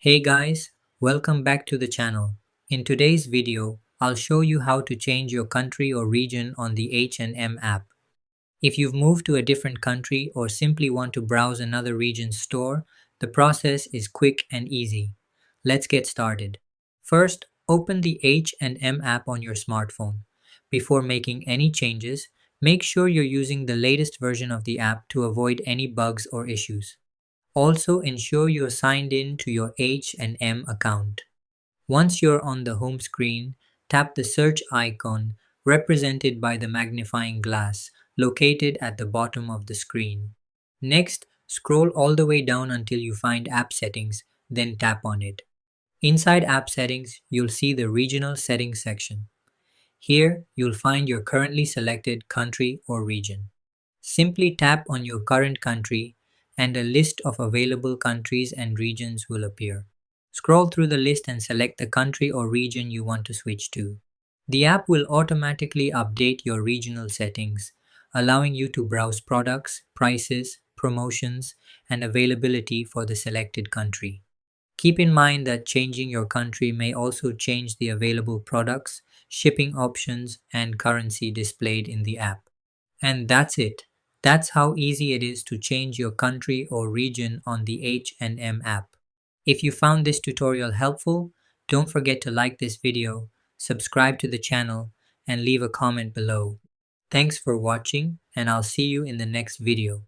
Hey guys, welcome back to the channel. In today's video, I'll show you how to change your country or region on the H&M app. If you've moved to a different country or simply want to browse another region's store, the process is quick and easy. Let's get started. First, open the H&M app on your smartphone. Before making any changes, make sure you're using the latest version of the app to avoid any bugs or issues. Also, ensure you're signed in to your H&M account. Once you're on the home screen, tap the search icon represented by the magnifying glass located at the bottom of the screen. Next, scroll all the way down until you find App Settings, then tap on it. Inside App Settings, you'll see the Regional Settings section. Here, you'll find your currently selected country or region. Simply tap on your current country and a list of available countries and regions will appear. Scroll through the list and select the country or region you want to switch to. The app will automatically update your regional settings, allowing you to browse products, prices, promotions, and availability for the selected country. Keep in mind that changing your country may also change the available products, shipping options, and currency displayed in the app. And that's it. That's how easy it is to change your country or region on the H&M app. If you found this tutorial helpful, don't forget to like this video, subscribe to the channel, and leave a comment below. Thanks for watching, and I'll see you in the next video.